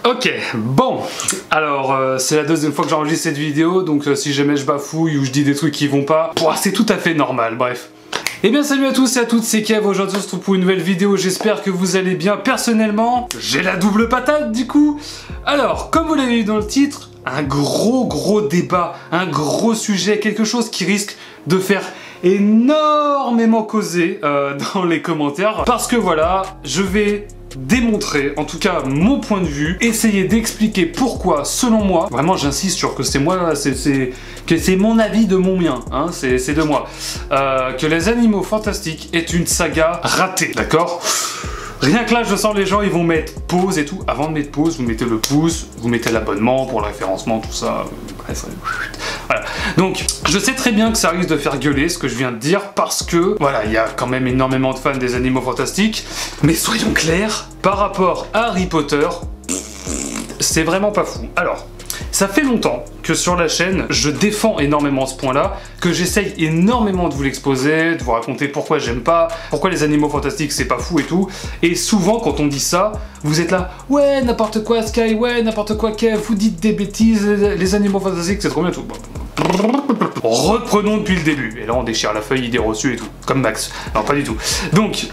Ok, bon, alors c'est la deuxième fois que j'enregistre cette vidéo, donc si jamais je bafouille ou je dis des trucs qui vont pas, c'est tout à fait normal, bref. Eh bien salut à tous et à toutes, c'est Kev, aujourd'hui on se retrouve pour une nouvelle vidéo, j'espère que vous allez bien. Personnellement, j'ai la double patate du coup. Alors, comme vous l'avez vu dans le titre, un gros débat, un gros sujet, quelque chose qui risque de faire énormément causer dans les commentaires. Parce que voilà, je vais démontrer, en tout cas mon point de vue, essayer d'expliquer pourquoi, selon moi, vraiment j'insiste sur que c'est moi, que c'est mon avis de mon mien, hein, c'est de moi, que Les Animaux Fantastiques est une saga ratée, d'accord ? Rien que là, je sens les gens, ils vont mettre pause et tout. Avant de mettre pause, vous mettez le pouce, vous mettez l'abonnement pour le référencement, tout ça. Bref, voilà. Donc, je sais très bien que ça risque de faire gueuler ce que je viens de dire parce que, voilà, il y a quand même énormément de fans des Animaux Fantastiques. Mais soyons clairs, par rapport à Harry Potter, c'est vraiment pas fou. Alors, ça fait longtemps que sur la chaîne, je défends énormément ce point-là, que j'essaye énormément de vous l'exposer, de vous raconter pourquoi j'aime pas, pourquoi les Animaux Fantastiques c'est pas fou et tout. Et souvent, quand on dit ça, vous êtes là, ouais, n'importe quoi Sky, ouais, n'importe quoi Kev, vous dites des bêtises, les Animaux Fantastiques c'est trop bien tout. Reprenons depuis le début. Et là, on déchire la feuille, idée reçue et tout, comme Max. Non, pas du tout. Donc,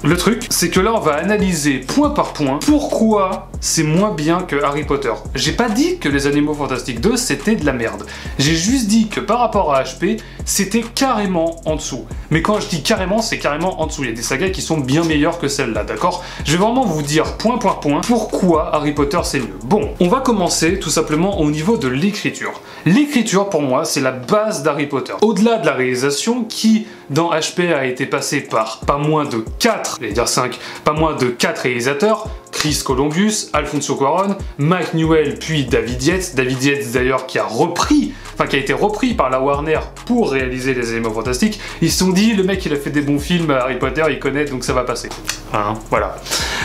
le truc, c'est que là, on va analyser point par point pourquoi c'est moins bien que Harry Potter. J'ai pas dit que Les Animaux Fantastiques 2, c'était de la merde. J'ai juste dit que par rapport à HP, c'était carrément en dessous. Mais quand je dis carrément, c'est carrément en dessous. Il y a des sagas qui sont bien meilleures que celle-là, d'accord? Je vais vraiment vous dire point par point pourquoi Harry Potter c'est mieux. Bon, on va commencer tout simplement au niveau de l'écriture. L'écriture, pour moi, c'est la base d'Harry Potter. Au-delà de la réalisation qui, dans HP, a été passée par pas moins de 4, je vais dire 5, pas moins de 4 réalisateurs, Chris Columbus, Alfonso Cuarón, Mike Newell, puis David Yates. David Yates d'ailleurs qui a été repris par la Warner pour réaliser Les Animaux Fantastiques. Ils se sont dit, le mec il a fait des bons films, Harry Potter il connaît donc ça va passer. Hein, voilà.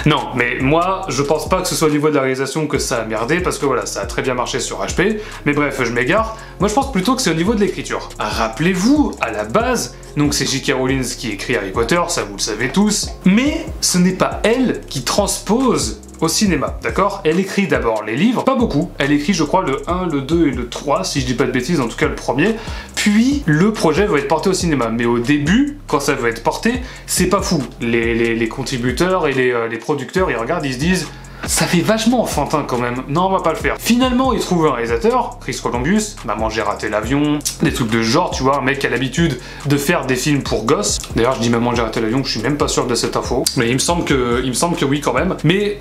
Non, mais moi je pense pas que ce soit au niveau de la réalisation que ça a merdé, parce que voilà, ça a très bien marché sur HP, mais bref, je m'égare. Moi je pense plutôt que c'est au niveau de l'écriture. Rappelez-vous, à la base, donc c'est J.K. Rowling qui écrit Harry Potter, ça vous le savez tous, mais ce n'est pas elle qui transpose au cinéma, d'accord? Elle écrit d'abord les livres, pas beaucoup, elle écrit je crois le 1, le 2 et le 3, si je dis pas de bêtises, en tout cas le premier, puis le projet va être porté au cinéma, mais au début, quand ça va être porté, c'est pas fou. Les contributeurs et les producteurs, ils regardent, ils se disent ça fait vachement enfantin quand même, non on va pas le faire. Finalement ils trouvent un réalisateur, Chris Columbus, Maman j'ai raté l'avion, des trucs de genre, tu vois, un mec qui a l'habitude de faire des films pour gosses. D'ailleurs je dis Maman j'ai raté l'avion, je suis même pas sûr de cette info, mais il me semble que oui quand même. Mais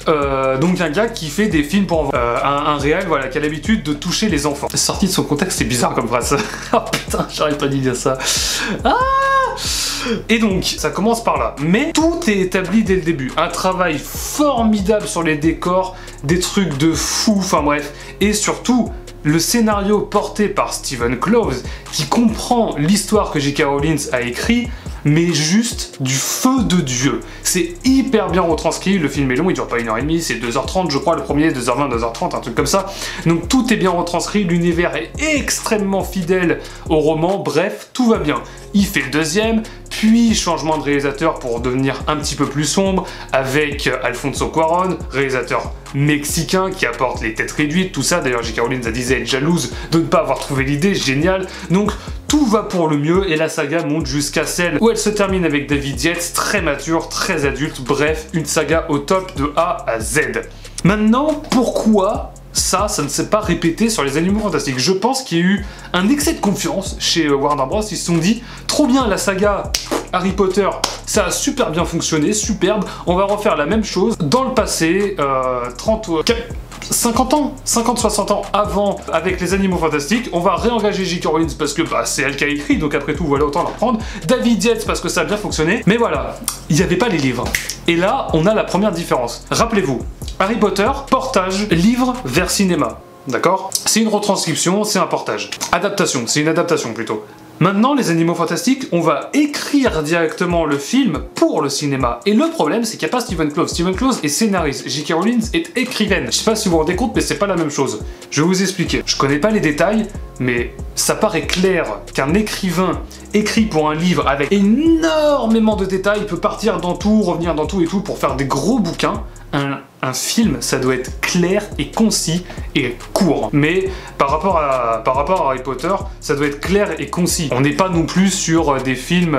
donc un gars qui fait des films pour enfants, un réal voilà, qui a l'habitude de toucher les enfants. Sorti de son contexte, c'est bizarre comme phrase. Oh putain, j'arrête pas de dire ça. Ah! Et donc, ça commence par là. Mais tout est établi dès le début. Un travail formidable sur les décors, des trucs de fou, enfin bref. Et surtout, le scénario porté par Stephen Kloves, qui comprend l'histoire que J.K. Rowling a écrit, mais juste du feu de Dieu. C'est hyper bien retranscrit, le film est long, il dure pas 1h30, c'est 2h30 je crois, le premier 2h20, 2h30, un truc comme ça. Donc tout est bien retranscrit, l'univers est extrêmement fidèle au roman, bref, tout va bien. Il fait le deuxième, puis changement de réalisateur pour devenir un petit peu plus sombre, avec Alfonso Cuarón, réalisateur mexicain qui apporte les têtes réduites, tout ça. D'ailleurs J.K. Rowling a dit être jalouse de ne pas avoir trouvé l'idée, génial. Donc tout va pour le mieux et la saga monte jusqu'à celle où elle se termine avec David Yates, très mature, très adulte, bref, une saga au top de A à Z. Maintenant, pourquoi ça ne s'est pas répété sur Les Animaux Fantastiques? Je pense qu'il y a eu un excès de confiance chez Warner Bros. Ils se sont dit, trop bien la saga Harry Potter, ça a super bien fonctionné, superbe, on va refaire la même chose dans le passé, 50-60 ans avant avec Les Animaux Fantastiques, on va réengager J.K. Rowling parce que c'est elle qui a écrit, donc après tout voilà, autant la prendre. David Yates parce que ça a bien fonctionné, mais voilà, il n'y avait pas les livres. Et là, on a la première différence. Rappelez-vous, Harry Potter, portage, livre vers cinéma, d'accord? C'est une retranscription, c'est un portage. Adaptation, c'est une adaptation plutôt. Maintenant, Les Animaux Fantastiques, on va écrire directement le film pour le cinéma. Et le problème, c'est qu'il n'y a pas Stephen Kloves. Stephen Kloves est scénariste, J.K. Rowling est écrivaine. Je sais pas si vous vous rendez compte, mais c'est pas la même chose. Je vais vous expliquer. Je connais pas les détails, mais ça paraît clair qu'un écrivain écrit pour un livre avec énormément de détails peut partir dans tout, revenir dans tout et tout pour faire des gros bouquins. un film, ça doit être clair et concis et court. Mais par rapport à Harry Potter, ça doit être clair et concis. On n'est pas non plus sur des films,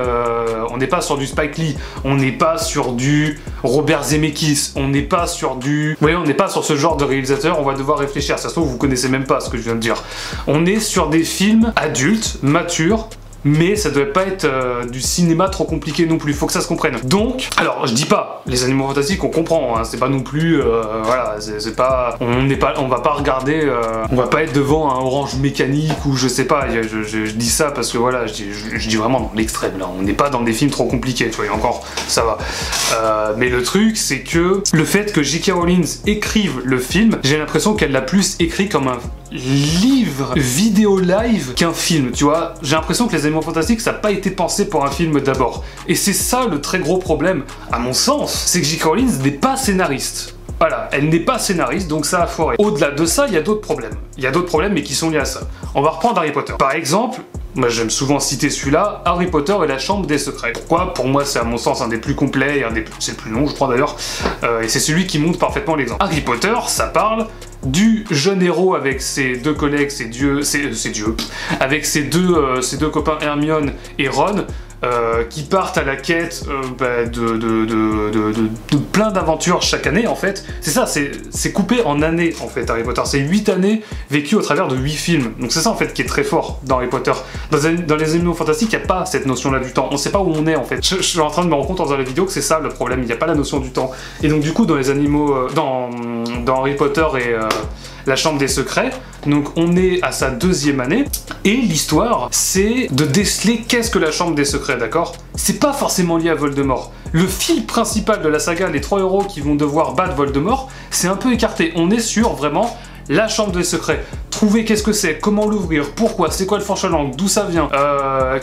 on n'est pas sur du Spike Lee, on n'est pas sur du Robert Zemeckis, on n'est pas sur du... Oui, on n'est pas sur ce genre de réalisateur, on va devoir réfléchir. Ça se trouve, vous connaissez même pas ce que je viens de dire. On est sur des films adultes, matures, mais ça doit pas être du cinéma trop compliqué non plus, faut que ça se comprenne. Donc, alors je dis pas, les animaux fantastiques on comprend, hein, c'est pas non plus, voilà, c'est pas, on va pas regarder, on va pas être devant un Orange Mécanique ou je sais pas, je dis ça parce que voilà, je dis vraiment dans l'extrême là, on n'est pas dans des films trop compliqués, tu vois, et encore, ça va. Mais le truc c'est que le fait que J.K. Rowling écrive le film, j'ai l'impression qu'elle l'a plus écrit comme un livre vidéo live qu'un film, tu vois. J'ai l'impression que les Animaux Fantastiques ça n'a pas été pensé pour un film d'abord. Et c'est ça le très gros problème, à mon sens, c'est que J.K. Rowling n'est pas scénariste. Voilà, elle n'est pas scénariste, donc ça a foiré. Au-delà de ça, il y a d'autres problèmes. Il y a d'autres problèmes, mais qui sont liés à ça. On va reprendre Harry Potter. Par exemple, moi j'aime souvent citer celui-là, Harry Potter et la Chambre des Secrets. Pourquoi? Pour moi c'est à mon sens un des plus complets, et c'est le plus long je crois d'ailleurs, et c'est celui qui montre parfaitement l'exemple. Harry Potter, ça parle du jeune héros avec ses deux collègues, avec ses deux copains Hermione et Ron, qui partent à la quête de plein d'aventures chaque année en fait. C'est ça, c'est coupé en années en fait Harry Potter. C'est 8 années vécues au travers de 8 films. Donc c'est ça en fait qui est très fort dans Harry Potter. Dans les Animaux Fantastiques, il n'y a pas cette notion là du temps. On sait pas où on est en fait. Je suis en train de me rendre compte dans la vidéo que c'est ça le problème, il n'y a pas la notion du temps. Et donc du coup dans les animaux, dans Harry Potter et la Chambre des Secrets, donc on est à sa 2e année, et l'histoire, c'est de déceler qu'est-ce que la Chambre des Secrets, d'accord? C'est pas forcément lié à Voldemort. Le fil principal de la saga, les 3 héros qui vont devoir battre Voldemort, c'est un peu écarté. On est sur vraiment la Chambre des Secrets. Trouver qu'est-ce que c'est, comment l'ouvrir, pourquoi, c'est quoi le Forche-Langue, d'où ça vient,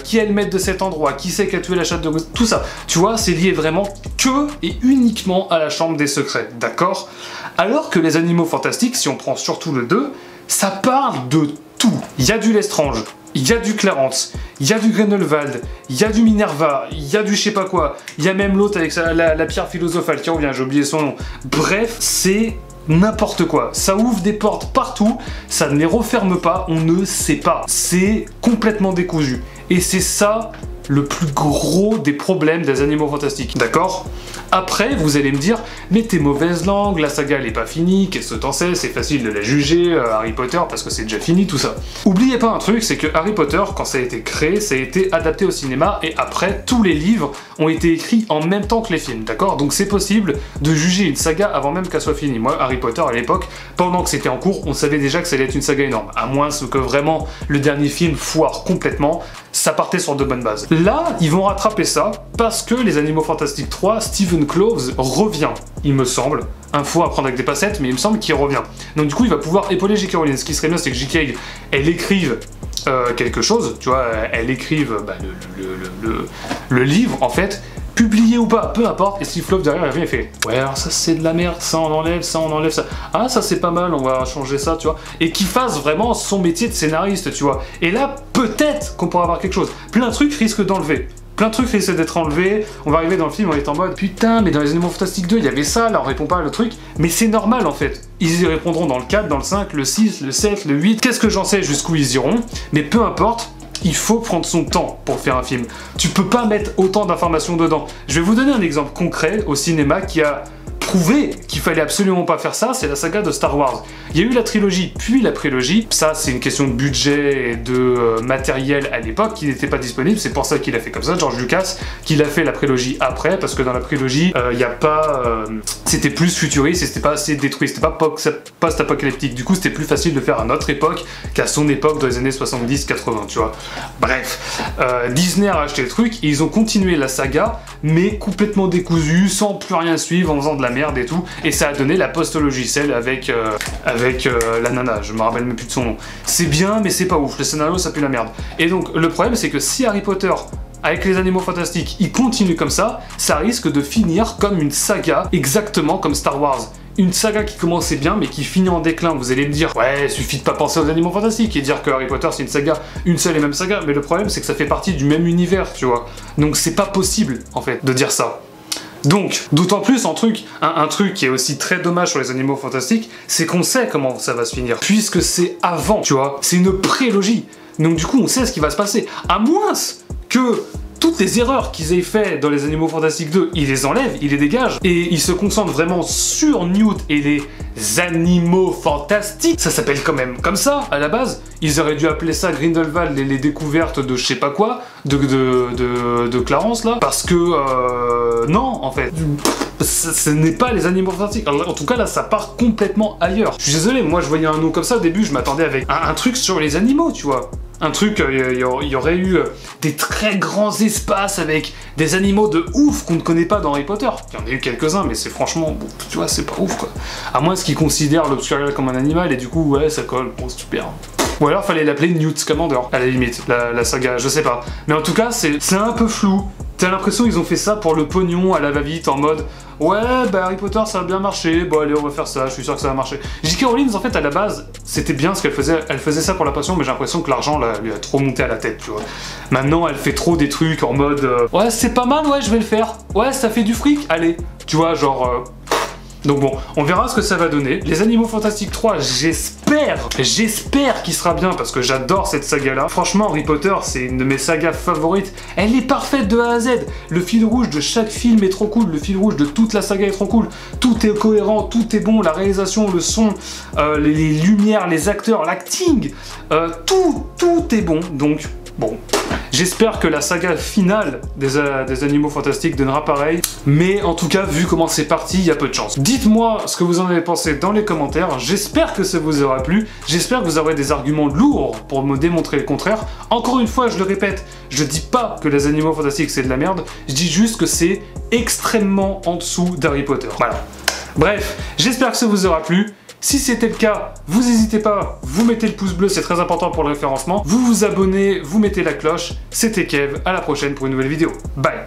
qui est le maître de cet endroit, qui c'est qui a tué la chatte de... Tout ça, tu vois, c'est lié vraiment que et uniquement à la Chambre des Secrets, d'accord? Alors que les Animaux Fantastiques, si on prend surtout le 2, ça parle de tout. Il y a du Lestrange, il y a du Clarence, il y a du Grindelwald, il y a du Minerva, il y a du je sais pas quoi, il y a même l'autre avec la pierre philosophale qui revient, j'ai oublié son nom. Bref, c'est n'importe quoi. Ça ouvre des portes partout, ça ne les referme pas, on ne sait pas. C'est complètement décousu. Et c'est ça le plus gros des problèmes des Animaux Fantastiques, d'accord? Après, vous allez me dire, mais t'es mauvaise langue, la saga elle est pas finie, qu'est-ce que t'en sais, c'est facile de la juger, Harry Potter, parce que c'est déjà fini, tout ça. Oubliez pas un truc, c'est que Harry Potter, quand ça a été créé, ça a été adapté au cinéma, et après, tous les livres ont été écrits en même temps que les films, d'accord? Donc c'est possible de juger une saga avant même qu'elle soit finie. Moi, Harry Potter, à l'époque, pendant que c'était en cours, on savait déjà que ça allait être une saga énorme, à moins que vraiment le dernier film foire complètement, ça partait sur de bonnes bases. Là, ils vont rattraper ça, parce que les Animaux Fantastiques 3, Stephen Kloves revient, il me semble. Info à prendre avec des passettes, mais il me semble qu'il revient. Donc du coup, il va pouvoir épauler J.K. Rowling. Ce qui serait bien, c'est que J.K. elle écrive quelque chose, tu vois, elle écrive le livre, en fait, publié ou pas, peu importe, et Steve Kloves derrière, il revient et fait « Ouais, alors ça c'est de la merde, ça on enlève, ça. Ah, ça c'est pas mal, on va changer ça, tu vois. » Et qu'il fasse vraiment son métier de scénariste, tu vois. Et là, peut-être qu'on pourra avoir quelque chose. Plein de trucs risquent d'enlever. Plein de trucs risquent d'être enlevés, on va arriver dans le film, on est en mode putain, mais dans les Animaux Fantastiques 2, il y avait ça, là on répond pas à le truc, mais c'est normal en fait. Ils y répondront dans le 4, dans le 5, le 6, le 7, le 8, qu'est-ce que j'en sais jusqu'où ils iront, mais peu importe, il faut prendre son temps pour faire un film. Tu peux pas mettre autant d'informations dedans. Je vais vous donner un exemple concret au cinéma qui a prouvé qu'il fallait absolument pas faire ça, c'est la saga de Star Wars. Il y a eu la trilogie, puis la prélogie. Ça, c'est une question de budget et de matériel à l'époque qui n'était pas disponible. C'est pour ça qu'il a fait comme ça, George Lucas, qu'il a fait la prélogie après, parce que dans la prélogie, il y a pas... c'était plus futuriste et c'était pas assez détruit, c'était pas post-apocalyptique. Du coup, c'était plus facile de faire à notre époque qu'à son époque dans les années 70-80, tu vois. Bref, Disney a racheté le truc et ils ont continué la saga, mais complètement décousu, sans plus rien suivre, en faisant de la merde et tout, et ça a donné la postologie, celle avec la nana, je me rappelle même plus de son nom. C'est bien, mais c'est pas ouf, le scénario ça pue la merde. Et donc, le problème c'est que si Harry Potter, avec les Animaux Fantastiques, il continue comme ça risque de finir comme une saga, exactement comme Star Wars. Une saga qui commençait bien mais qui finit en déclin. Vous allez me dire, ouais, suffit de pas penser aux Animaux Fantastiques et dire que Harry Potter c'est une saga, une seule et même saga, mais le problème c'est que ça fait partie du même univers, tu vois. Donc c'est pas possible, en fait, de dire ça. Donc, d'autant plus un truc qui est aussi très dommage sur les animaux fantastiques, c'est qu'on sait comment ça va se finir, puisque c'est avant, tu vois, c'est une prélogie. Donc du coup, on sait ce qui va se passer, à moins que toutes les erreurs qu'ils aient fait dans les Animaux Fantastiques 2, ils les enlèvent, ils les dégagent, et ils se concentrent vraiment sur Newt et les Animaux Fantastiques. Ça s'appelle quand même comme ça, à la base. Ils auraient dû appeler ça Grindelwald les découvertes de je sais pas quoi, de Clarence, là, parce que, non, en fait. Ce n'est pas les Animaux Fantastiques. Alors, en tout cas, là, ça part complètement ailleurs. Je suis désolé, moi, je voyais un nom comme ça, au début, je m'attendais avec un truc sur les animaux, tu vois. Un truc, il y aurait eu des très grands espaces avec des animaux de ouf qu'on ne connaît pas dans Harry Potter. Il y en a eu quelques-uns, mais c'est franchement, bon, tu vois, c'est pas ouf, quoi. À moins qu'ils considèrent l'Obscurial comme un animal, et du coup, ouais, ça colle, bon, super. Ou alors, fallait l'appeler Newt Scamander, à la limite, la saga, je sais pas. Mais en tout cas, c'est un peu flou. T'as l'impression qu'ils ont fait ça pour le pognon à la va-vite, en mode ouais, bah Harry Potter ça a bien marché, bon allez on va faire ça, je suis sûr que ça va marcher. J.K. Rowling en fait à la base, c'était bien ce qu'elle faisait, elle faisait ça pour la passion, mais j'ai l'impression que l'argent lui a trop monté à la tête, tu vois. Maintenant elle fait trop des trucs en mode ouais c'est pas mal, ouais je vais le faire, ouais ça fait du fric, allez, tu vois genre... Donc bon, on verra ce que ça va donner. Les Animaux Fantastiques 3, j'espère qu'il sera bien parce que j'adore cette saga-là. Franchement, Harry Potter, c'est une de mes sagas favorites. Elle est parfaite de A à Z. Le fil rouge de chaque film est trop cool. Le fil rouge de toute la saga est trop cool. Tout est cohérent, tout est bon. La réalisation, le son, les lumières, les acteurs, l'acting, tout est bon. Donc, bon... J'espère que la saga finale des Animaux Fantastiques donnera pareil, mais en tout cas, vu comment c'est parti, il y a peu de chance. Dites-moi ce que vous en avez pensé dans les commentaires, j'espère que ça vous aura plu, j'espère que vous aurez des arguments lourds pour me démontrer le contraire. Encore une fois, je le répète, je dis pas que les Animaux Fantastiques c'est de la merde, je dis juste que c'est extrêmement en dessous d'Harry Potter. Voilà. Bref, j'espère que ça vous aura plu. Si c'était le cas, vous n'hésitez pas, vous mettez le pouce bleu, c'est très important pour le référencement. Vous vous abonnez, vous mettez la cloche. C'était Kev, à la prochaine pour une nouvelle vidéo. Bye!